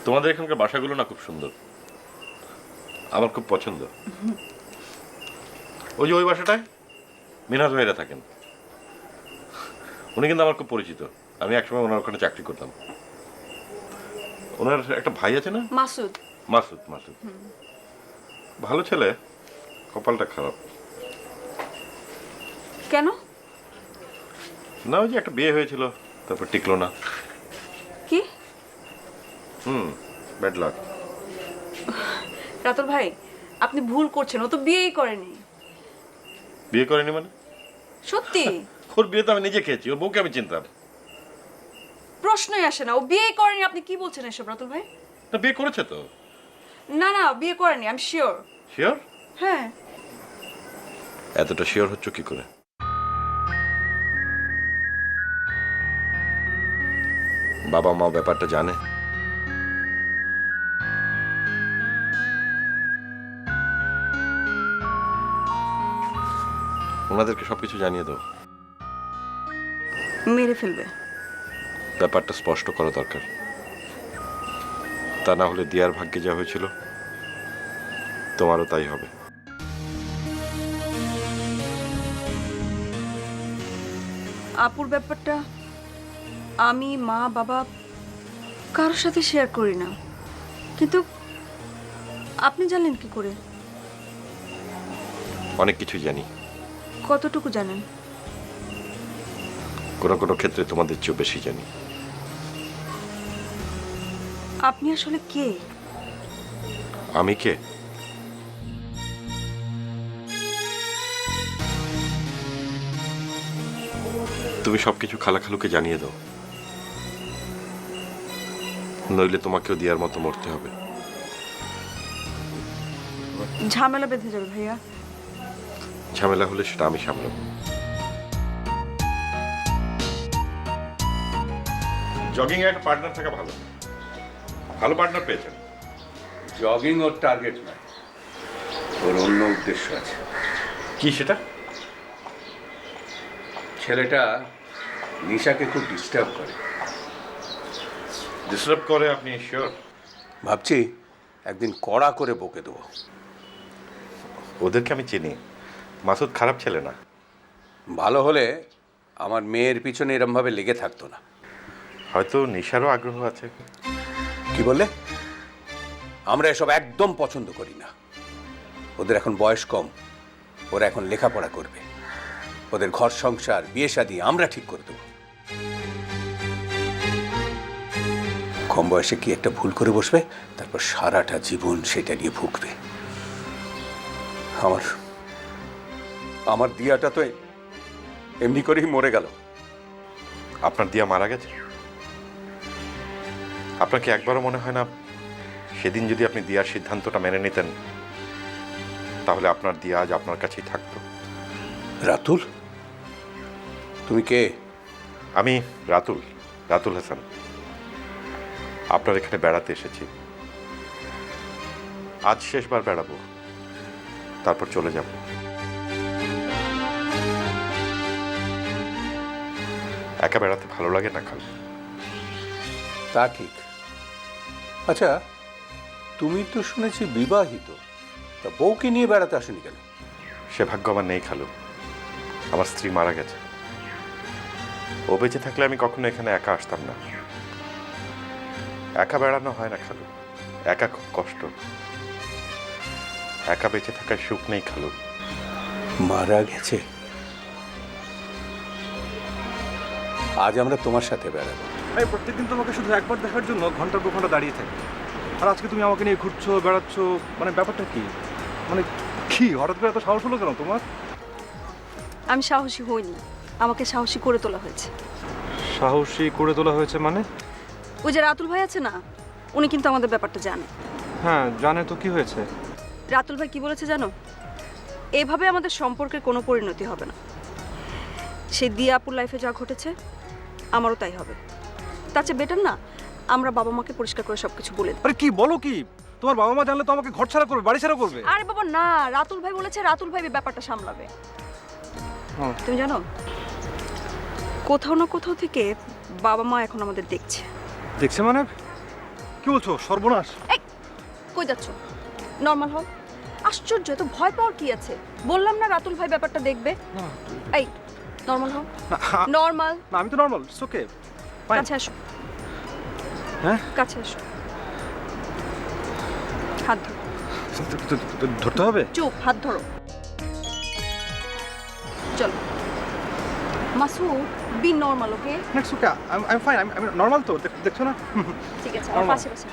তোমাদের এখানকার বাসাগুলো না খুব সুন্দর, আমার খুব পছন্দ। ওই যে ওই বাসাটায় মিনহাজ ভাইরা থাকেন, উনি কিন্তু আমার খুব পরিচিত। আমি একসময় ওনার ওখানে চাকরি করতাম। ওনার একটা ভাই আছে না, মাসুদ। মাসুদ। মাসুদ ভালো ছেলে, কপালটা খারাপ। কেন? না ওই যে একটা বিয়ে হয়েছিল, তারপর টিকলো না। কি? Bad luck. রাতুল ভাই, আপনি ভুল করছেন, ও তো বিয়েই করেনি। বিয়ে করেনি মানে? সত্যি? ওর বিয়ে তো আমি নিজে খেয়েছি, ওর বউকে আমি চিনতাম। প্রশ্নই আসে না, ও বিয়েই করেনি। আপনি কি বলছেন এসব রাতুল ভাই? না বিয়ে করেছে তো। না না, বিয়ে করেনি, আই এম শিওর। শিওর? হ্যাঁ। এতটা শিওর হচ্ছ কি করে? বাবা মা ব্যাপারটা জানে? ওনাদেরকে সবকিছু জানিয়ে দাও। মেরে ফেলবে। ব্যাপারটা স্পষ্ট করা দরকার, তা না হলে দিয়ার ভাগ্যে যা হয়েছিল তোমারও তাই হবে। আপুর ব্যাপারটা আমি, মা, বাবা কারোর সাথে শেয়ার করি না, কিন্তু আপনি জানলেন কি করে? অনেক কিছু জানি। কতটুকু জানেন? কোনো কোনো ক্ষেত্রে তোমাদের চেয়েও বেশি জানি। আপনি আসলে কে? আমি কে? তুমি সবকিছু খালাখালুকে জানিয়ে দাও, নইলে তোমাকেও দিয়ার মতো মরতে হবে। ঝামেলা বেঁধে যাবে ভাইয়া। ঝামেলা হলে সেটা আমি সামলাব। জগিং এ একটা পার্টনার থাকা ভালো। ভালো পার্টনার পেয়েছেন? জগিং ওর টার্গেট নয়, ওর অন্য উদ্দেশ্য আছে। কি সেটা? ছেলেটা নিশাকে খুব ডিস্টার্ব করে। ডিস্টার্ব করে? আপনি শিওর? ভাবছি একদিন কড়া করে বকে দেবো। ওদেরকে আমি চিনি, মাসুদ খারাপ ছেলে না। ভালো হলে আমার মেয়ের পিছনে এরমভাবে লেগে থাকতো না। হয়তো নিশারও আগ্রহ আছে। কি বললে? আমরা এসব একদম পছন্দ করি না। ওদের এখন বয়স কম, ওরা এখন লেখাপড়া করবে। ওদের ঘর সংসার, বিয়ে শাদী আমরা ঠিক করে দেবো। কম বয়সে কি একটা ভুল করে বসবে, তারপর সারাটা জীবন সেটা নিয়ে ভুগবে। আমার আমার দিয়াটা তো এমনি করেই মরে গেল। আপনার দিয়া মারা গেছে? আপনার কি একবারও মনে হয় না সেদিন যদি আপনি দিয়ার সিদ্ধান্তটা মেনে নিতেন তাহলে আপনার দিয়া আজ আপনার কাছেই থাকতো? রাতুল, তুমি কে? আমি রাতুল, রাতুল হাসান। আপনার এখানে বেড়াতে এসেছি। আজ শেষবার বেড়াবো, তারপর চলে যাব। একা বেড়াতে ভালো লাগে না খালু। তা ঠিক। আচ্ছা, তুমি তো শুনেছি বিবাহিত, তা বউকে নিয়ে বেড়াতে আসেনি কেন? সে ভাগ্য আমার নেই খালু, আমার স্ত্রী মারা গেছে। ও বেঁচে থাকলে আমি কখনো এখানে একা আসতাম না। একা বেড়ানো হয় না খালু, একা খুব কষ্ট। একা বেঁচে থাকার সুখ নেই খালু। মারা গেছে? আজ আমরা তোমার সাথে বেড়াবো। আমি প্রত্যেকদিন তোমাকে শুধু একবার দেখার জন্য ঘন্টার পর ঘন্টা দাঁড়িয়ে থাকি, আর আজকে তুমি আমাকে নিয়ে ঘুরছো, বেড়াচ্ছ, মানে ব্যাপারটা কি? মানে কি হঠাৎ করে এত সাহস হলো কেন তোমার? আমি সাহসী হইনি, আমাকে সাহসী করে তোলা হয়েছে। সাহসী করে তোলা হয়েছে মানে? ওই যে রাতুল ভাই আছে না, উনি কিন্তু আমাদের ব্যাপারটা জানে। হ্যাঁ জানে তো, কি হয়েছে? রাতুল ভাই কি বলেছে জানো? এভাবে আমাদের সম্পর্কের কোনো পরিণতি হবে না। সেই দিয়া আপুর লাইফে যা ঘটেছে আমারও তাই হবে। তার চেয়ে বেটার না আমরা বাবা মাকে পরিষ্কার করে সবকিছু বলে দিই। আরে কি বলো কি? তোমার বাবা মা জানলে তো আমাকে ঘর ছাড়া করবে, বাড়ি ছাড়া করবে। আরে বাবা না, রাতুল ভাই বলেছে রাতুল ভাই ব্যাপারটা সামলাবে। হুম। তুমি জানো কোথাও না কোথাও থেকে বাবা মা এখন আমাদের দেখছে। দেখছে মানে? কি বলছো সর্বনাশ? এই কই যাচ্ছ? নর্মাল হও। আশ্চর্য, এত ভয় পাওয়ার কি আছে? বললাম না রাতুল ভাই ব্যাপারটা দেখবে। এই নর্মাল হও, নর্মাল। না আমি তো নর্মাল, ইটস ওকে। কাছে আসো, হ্যাঁ কাছে আসো, হাত ধরো। ধরতে হবে? চুপ, হাত ধরো। চলো Masud, be normal, okay? It's okay, I am fine, আমি নর্মাল তো, দেখছো না? ঠিক আছে, আমার Normal. পাশে পাশে।